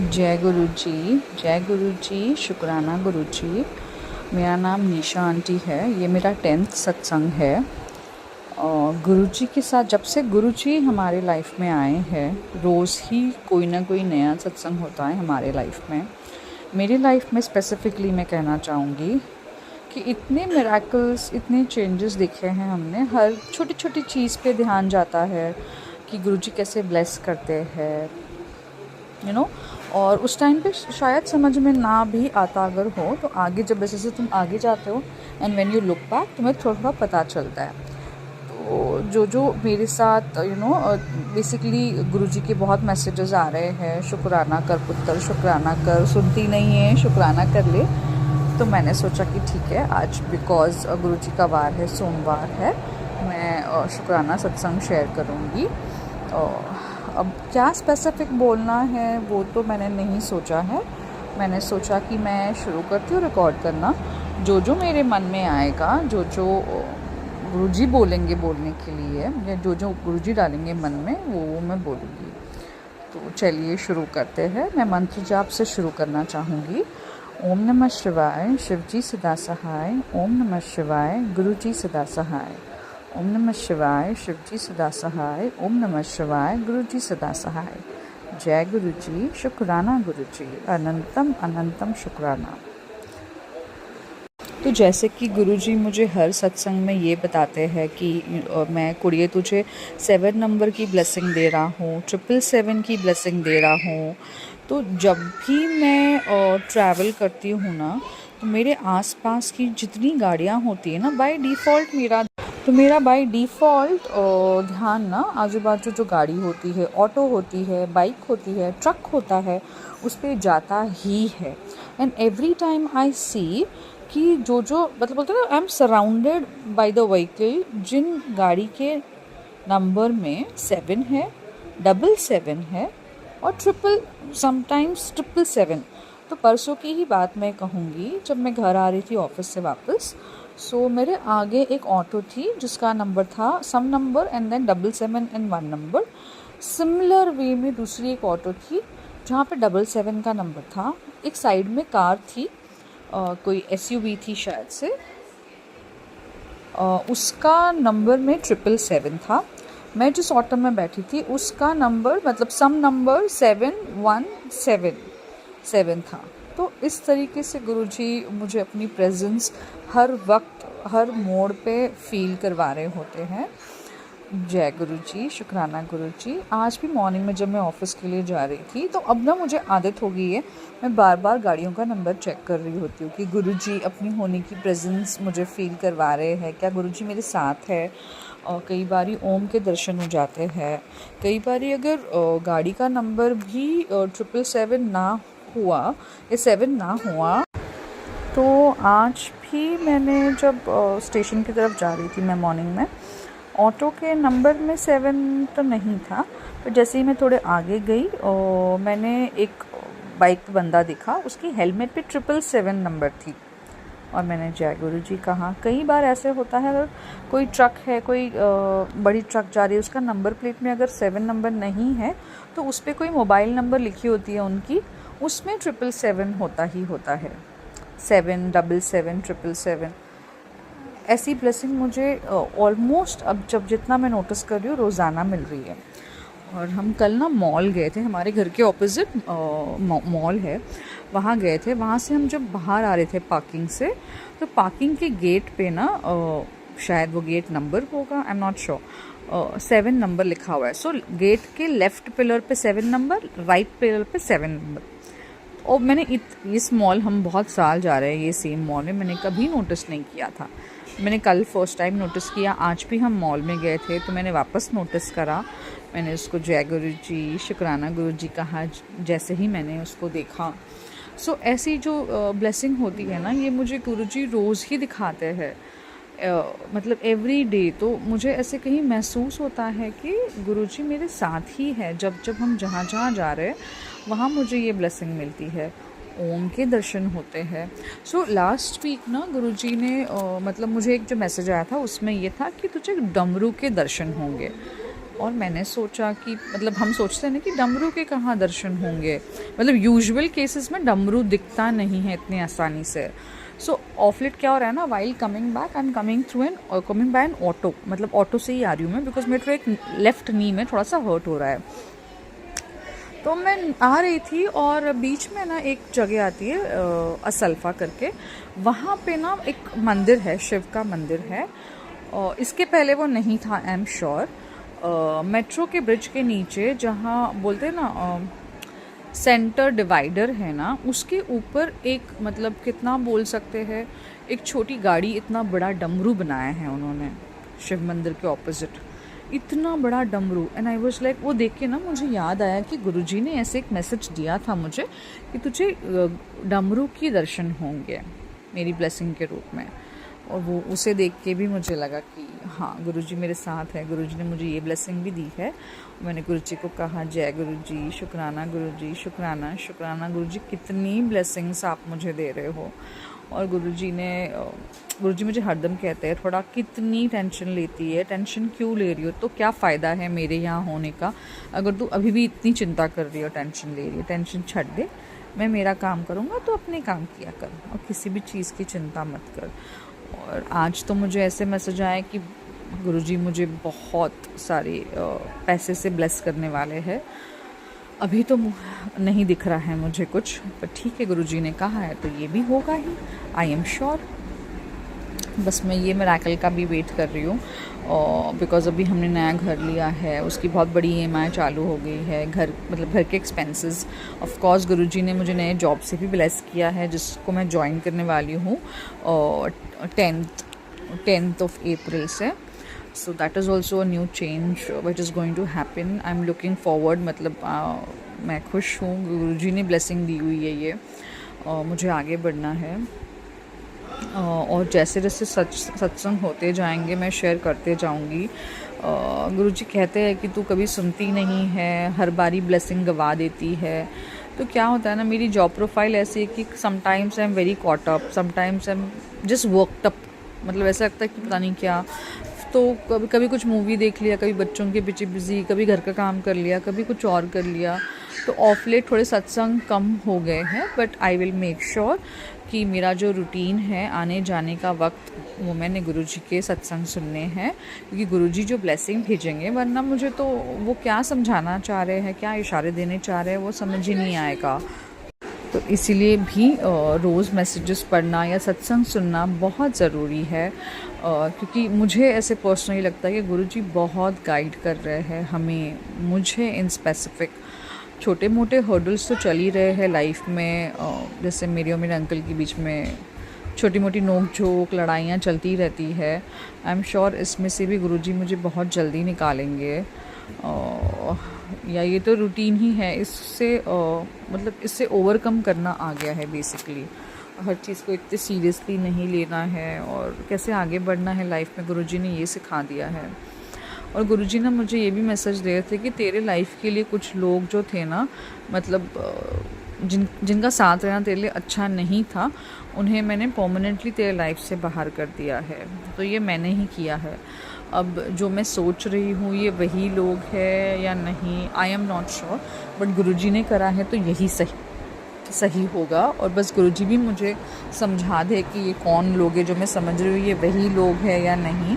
जय गुरु जी, जय गुरु जी, शुक्राना गुरु जी। मेरा नाम निशा आंटी है। ये मेरा 10th सत्संग है। और गुरु जी के साथ जब से गुरु जी हमारे लाइफ में आए हैं, रोज़ ही कोई ना कोई नया सत्संग होता है हमारे लाइफ में। मेरी लाइफ में स्पेसिफ़िकली मैं कहना चाहूँगी कि इतने मिरेकल्स, इतने चेंजेस दिखे हैं हमने। हर छोटी छोटी चीज़ पे ध्यान जाता है कि गुरु जी कैसे ब्लेस करते हैं, और उस टाइम पे शायद समझ में ना भी आता अगर हो, तो आगे जब जैसे तुम आगे जाते हो and when you look back तुम्हें थोड़ा थोड़ा पता चलता है। तो जो मेरे साथ बेसिकली गुरुजी के बहुत मैसेजेस आ रहे हैं, शुक्राना कर पुत्र, शुक्राना कर, सुनती नहीं है शुक्राना कर ले। तो मैंने सोचा कि ठीक है, आज बिकॉज़ गुरुजी का वार है, सोमवार है, मैं शुक्राना सत्संग शेयर करूँगी। अब क्या स्पेसिफिक बोलना है वो तो मैंने नहीं सोचा है। मैंने सोचा कि मैं शुरू करती हूँ रिकॉर्ड करना। जो जो मेरे मन में आएगा, जो जो गुरुजी बोलेंगे बोलने के लिए, या जो जो गुरुजी डालेंगे मन में, वो मैं बोलूँगी। तो चलिए शुरू करते हैं। मैं मंत्र जाप से शुरू करना चाहूँगी। ओम नमः शिवाय, शिवजी सदा सहाय। ओम नमः शिवाय, गुरुजी सदा सहाय। ओम नमः शिवाय, शिवजी सदा सहाय। ओम नमः शिवाय, गुरुजी सदा सहाय। जय गुरु जी, शुक्राना गुरु जी, अनंतम अनंतम शुक्राना। तो जैसे कि गुरुजी मुझे हर सत्संग में ये बताते हैं कि मैं कुड़िए तुझे 7 नंबर की ब्लेसिंग दे रहा हूँ, 777 की ब्लेसिंग दे रहा हूँ। तो जब भी मैं ट्रैवल करती हूँ ना, तो मेरे आसपास की जितनी गाड़ियाँ होती है ना, मेरा बाय डिफ़ॉल्ट ध्यान ना आजू बाजू जो गाड़ी होती है, ऑटो होती है, बाइक होती है, ट्रक होता है, उस पर जाता ही है। And every time I see कि जो मतलब बोलते हैं ना, I am surrounded by the vehicle जिन गाड़ी के नंबर में 7 है, 777 है और समटाइम्स 777। तो परसों की ही बात मैं कहूँगी, जब मैं घर आ रही थी ऑफिस से वापस, सो मेरे आगे एक ऑटो थी जिसका नंबर था some number and then 777 and 1 number. Similar way में दूसरी एक ऑटो थी जहाँ पे 777 का नंबर था। एक साइड में कार थी, कोई SUV थी शायद से, उसका नंबर में 777 था। मैं जिस ऑटो में बैठी थी उसका नंबर मतलब सम नंबर 717 था। तो इस तरीके से गुरुजी मुझे अपनी प्रेजेंस हर वक्त हर मोड़ पे फील करवा रहे होते हैं। जय गुरु जी, शुक्राना गुरु जी। आज भी मॉर्निंग में जब मैं ऑफिस के लिए जा रही थी, तो अब ना मुझे आदत हो गई है, मैं बार बार गाड़ियों का नंबर चेक कर रही होती हूँ कि गुरु जी अपनी होने की प्रेजेंस मुझे फील करवा रहे हैं, क्या गुरु जी मेरे साथ है। और कई बारी ओम के दर्शन हो जाते हैं। कई बारी अगर गाड़ी का नंबर भी 777 ना हुआ या 7 ना हुआ, तो आज भी मैंने जब स्टेशन की तरफ जा रही थी, मैं मॉर्निंग में, ऑटो के नंबर में 7 तो नहीं था, तो जैसे ही मैं थोड़े आगे गई और मैंने एक बाइक बंदा दिखा, उसकी हेलमेट पे 777 नंबर थी और मैंने जय गुरु जी कहा। कई बार ऐसे होता है, अगर कोई ट्रक है, कोई बड़ी ट्रक जा रही है, उसका नंबर प्लेट में अगर 7 नंबर नहीं है, तो उस पर कोई मोबाइल नंबर लिखी होती है उनकी, उसमें 777 होता ही होता है। 777 777 ऐसी ब्लेसिंग मुझे ऑलमोस्ट अब जब जितना मैं नोटिस कर रही हूँ रोज़ाना मिल रही है। और हम कल ना मॉल गए थे, हमारे घर के ऑपोजिट मॉल है, वहाँ गए थे। वहाँ से हम जब बाहर आ रहे थे पार्किंग से, तो पार्किंग के गेट पे ना शायद वो गेट नंबर होगा, आई एम नॉट श्योर, 7 नंबर लिखा हुआ है। सो गेट के लेफ़्ट पिलर पे 7 नंबर, राइट पिलर पे 7 नंबर। और मैंने इस मॉल, हम बहुत साल जा रहे हैं ये सेम मॉल में, मैंने कभी नोटिस नहीं किया था। मैंने कल फर्स्ट टाइम नोटिस किया। आज भी हम मॉल में गए थे तो मैंने वापस नोटिस करा। मैंने उसको जय गुरु जी, शुक्राना गुरु जी कहा जैसे ही मैंने उसको देखा। सो ऐसी जो ब्लेसिंग होती है ना, ये मुझे गुरु जी रोज़ ही दिखाते हैं, मतलब एवरी डे। तो मुझे ऐसे कहीं महसूस होता है कि गुरु जी मेरे साथ ही है। जब जब हम जहाँ जहाँ जा रहे हैं वहाँ मुझे ये ब्लेसिंग मिलती है, ओम के दर्शन होते हैं। सो लास्ट वीक ना गुरुजी ने मतलब मुझे एक जो मैसेज आया था उसमें ये था कि तुझे डमरू के दर्शन होंगे। और मैंने सोचा कि मतलब हम सोचते हैं ना कि डमरू के कहाँ दर्शन होंगे, मतलब यूजुअल केसेस में डमरू दिखता नहीं है इतनी आसानी से। सो ऑफ लेट क्या हो रहा है ना, while coming back I am coming by an auto, मतलब ऑटो से ही आ रही हूँ मैं, बिकॉज मेरे को एक लेफ्ट नी में थोड़ा सा हर्ट हो रहा है। तो मैं आ रही थी और बीच में ना एक जगह आती है असल्फा करके, वहाँ पे ना एक मंदिर है, शिव का मंदिर है। इसके पहले वो नहीं था, आई एम श्योर। मेट्रो के ब्रिज के नीचे जहाँ बोलते हैं ना सेंटर डिवाइडर है ना, उसके ऊपर एक मतलब कितना बोल सकते हैं, एक छोटी गाड़ी इतना बड़ा डमरू बनाया है उन्होंने शिव मंदिर के ऑपोजिट, इतना बड़ा डमरू। एंड आई वाज लाइक, वो देख के ना मुझे याद आया कि गुरुजी ने ऐसे एक मैसेज दिया था मुझे कि तुझे डमरू की दर्शन होंगे मेरी ब्लेसिंग के रूप में। और वो उसे देख के भी मुझे लगा कि हाँ गुरुजी मेरे साथ है, गुरुजी ने मुझे ये ब्लेसिंग भी दी है। मैंने गुरुजी को कहा, जय गुरुजी, शुक्राना गुरुजी, शुक्राना शुक्राना गुरुजी, कितनी ब्लेसिंग्स आप मुझे दे रहे हो। और गुरुजी मुझे हरदम कहते हैं, थोड़ा कितनी टेंशन लेती है, टेंशन क्यों ले रही हो, तो क्या फ़ायदा है मेरे यहाँ होने का, अगर तू अभी भी इतनी चिंता कर रही हो, टेंशन ले रही है, टेंशन छੱਡ दे, मैं मेरा काम करूँगा, तो अपने काम किया कर और किसी भी चीज़ की चिंता मत कर। और आज तो मुझे ऐसे मैसेज आए कि गुरुजी मुझे बहुत सारे पैसे से ब्लेस करने वाले हैं। अभी तो नहीं दिख रहा है मुझे कुछ, पर ठीक है, गुरुजी ने कहा है तो ये भी होगा ही, आई एम श्योर। बस मैं ये मिरेकल का भी वेट कर रही हूँ, बिकॉज़ अभी हमने नया घर लिया है, उसकी बहुत बड़ी EMI चालू हो गई है, घर के एक्सपेंसेस। ऑफ कोर्स गुरुजी ने मुझे नए जॉब से भी ब्लेस किया है, जिसको मैं ज्वाइन करने वाली हूँ 10th of April से। So that is also a new change which is going to happen. I'm looking forward, मतलब मैं खुश हूँ, गुरुजी ने ब्लेसिंग दी हुई है ये, मुझे आगे बढ़ना है। और जैसे जैसे सत्संग होते जाएंगे मैं शेयर करते जाऊंगी। गुरुजी कहते हैं कि तू कभी सुनती नहीं है, हर बारी ब्लेसिंग गवा देती है। तो क्या होता है ना, मेरी जॉब प्रोफाइल ऐसी है कि sometimes I am very caught up, sometimes I am just worked up, मतलब ऐसा लगता है कि पता नहीं क्या। तो कभी कुछ मूवी देख लिया, कभी बच्चों के पीछे बिजी, कभी घर का काम कर लिया, कभी कुछ और कर लिया। तो ऑफ लेट थोड़े सत्संग कम हो गए हैं, but I will make sure कि मेरा जो रूटीन है आने जाने का वक्त, वो मैंने गुरुजी के सत्संग सुनने हैं, क्योंकि गुरुजी जो ब्लेसिंग भेजेंगे, वरना मुझे तो वो क्या समझाना चाह रहे हैं, क्या इशारे देने चाह रहे हैं, वो समझ ही नहीं आएगा। तो इसीलिए भी रोज़ मैसेजेस पढ़ना या सत्संग सुनना बहुत ज़रूरी है, क्योंकि मुझे ऐसे पर्सनली लगता है कि गुरुजी बहुत गाइड कर रहे हैं हमें, मुझे इन स्पेसिफिक। छोटे मोटे हर्डल्स तो चल ही रहे हैं लाइफ में, जैसे मेरे और मेरे अंकल के बीच में छोटी मोटी नोक झोंक लड़ाइयाँ चलती रहती है। आई एम श्योर इसमें से भी गुरुजी मुझे बहुत जल्दी निकालेंगे, या ये तो रूटीन ही है, इससे मतलब इससे ओवरकम करना आ गया है बेसिकली। हर चीज़ को इतने सीरियसली नहीं लेना है और कैसे आगे बढ़ना है लाइफ में, गुरुजी ने ये सिखा दिया है। और गुरुजी ने मुझे ये भी मैसेज दे रहे थे कि तेरे लाइफ के लिए कुछ लोग जो थे ना, मतलब जिनका साथ रहना तेरे लिए अच्छा नहीं था, उन्हें मैंने परमानेंटली तेरे लाइफ से बाहर कर दिया है। तो ये मैंने ही किया है। अब जो मैं सोच रही हूँ ये वही लोग हैं या नहीं, I am not sure, but Guruji ने करा है तो यही सही होगा। और बस गुरुजी भी मुझे समझा दे कि ये कौन लोग हैं जो मैं समझ रही हूँ, ये वही लोग हैं या नहीं।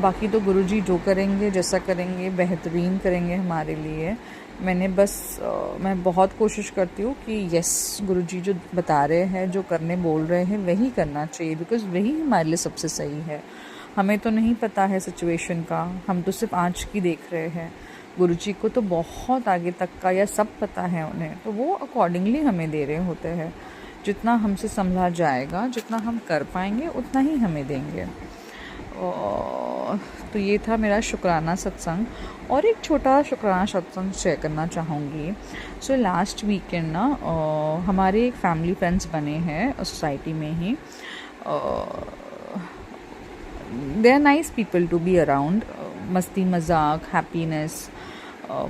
बाकी तो गुरुजी जो करेंगे, जैसा करेंगे, बेहतरीन करेंगे हमारे लिए। मैं बहुत कोशिश करती हूँ कि यस, गुरुजी जो बता रहे हैं, जो करने बोल रहे हैं, वही करना चाहिए, बिकॉज़ वही हमारे लिए सबसे सही है। हमें तो नहीं पता है सिचुएशन का, हम तो सिर्फ आज की देख रहे हैं। गुरुजी को तो बहुत आगे तक का या सब पता है उन्हें, तो वो अकॉर्डिंगली हमें दे रहे होते हैं। जितना हमसे संभला जाएगा, जितना हम कर पाएंगे, उतना ही हमें देंगे। तो ये था मेरा शुक्राना सत्संग। और एक छोटा शुक्राना सत्संग शेयर करना चाहूँगी। सो लास्ट वीकेंड ना हमारे एक फैमिली फ्रेंड्स बने हैं सोसाइटी में ही। They are nice people to be around, मस्ती मजाक हैप्पीनेस,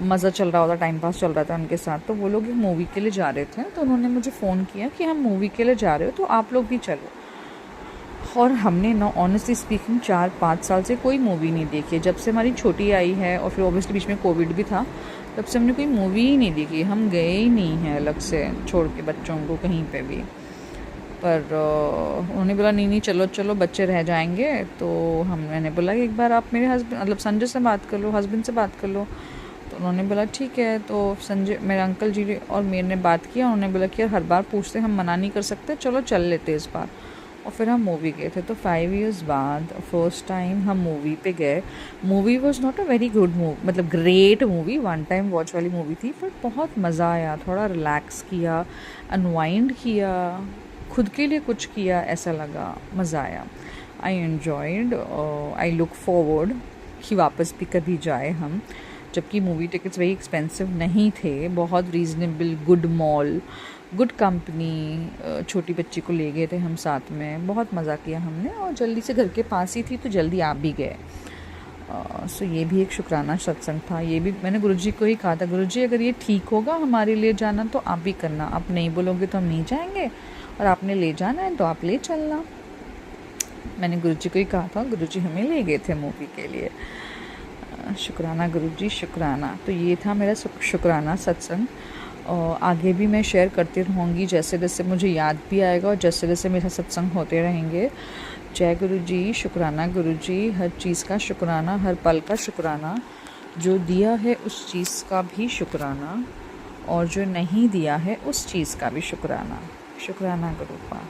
मज़ा चल रहा होता, टाइम पास चल रहा था उनके साथ। तो वो लोग एक मूवी के लिए जा रहे थे, तो उन्होंने मुझे फ़ोन किया कि हम मूवी के लिए जा रहे हो तो आप लोग भी चलो। और हमने ना ऑनेस्टली स्पीकिंग 4-5 साल से कोई मूवी नहीं देखी है। जब से हमारी छोटी आई है और फिर ऑब्वियसली बीच में कोविड भी था, तब से हमने कोई मूवी ही नहीं देखी। हम गए ही नहीं हैं अलग से छोड़ के बच्चों को कहीं पे भी। पर उन्होंने बोला नहीं नहीं चलो चलो बच्चे रह जाएंगे। तो मैंने बोला कि एक बार आप मेरे हस्बैंड मतलब संजय से बात कर लो, हस्बैंड से बात कर लो। तो उन्होंने बोला ठीक है। तो संजय मेरे अंकल जी और मेरे ने बात किया। उन्होंने बोला कि यार हर बार पूछते हम मना नहीं कर सकते, चलो चल लेते इस बार। और फिर हम मूवी गए थे। तो 5 इयर्स बाद फर्स्ट टाइम हम मूवी पे गए। Movie was not a very good movie, मतलब great movie, one time watch वाली मूवी थी, पर बहुत मज़ा आया। थोड़ा रिलैक्स किया, अनवाइंड किया, खुद के लिए कुछ किया, ऐसा लगा, मज़ा आया। I enjoyed. I look forward कि वापस भी कभी जाए हम, जबकि मूवी टिकट्स वही एक्सपेंसिव नहीं थे, बहुत reasonable, good mall, good company. छोटी बच्ची को ले गए थे हम साथ में, बहुत मज़ा किया हमने। और जल्दी से घर के पास ही थी तो जल्दी आप भी गए। सो ये भी एक शुक्राना सत्संग था। ये भी मैंने गुरुजी को ही कहा था, गुरुजी अगर ये ठीक होगा हमारे लिए जाना तो आप भी करना, आप नहीं बोलोगे तो हम नहीं जाएंगे, और आपने ले जाना है तो आप ले चलना। मैंने गुरुजी को ही कहा था, गुरुजी हमें ले गए थे मूवी के लिए। शुक्राना गुरुजी, शुक्राना। तो ये था मेरा शुक्राना सत्संग। और आगे भी मैं शेयर करती रहूँगी जैसे जैसे मुझे याद भी आएगा और जैसे जैसे मेरा सत्संग होते रहेंगे। जय गुरुजी, शुक्राना गुरुजी, हर चीज़ का शुक्राना, हर पल का शुक्राना। जो दिया है उस चीज़ का भी शुक्राना, और जो नहीं दिया है उस चीज़ का भी शुक्राना। शुक्राना गुरुपा।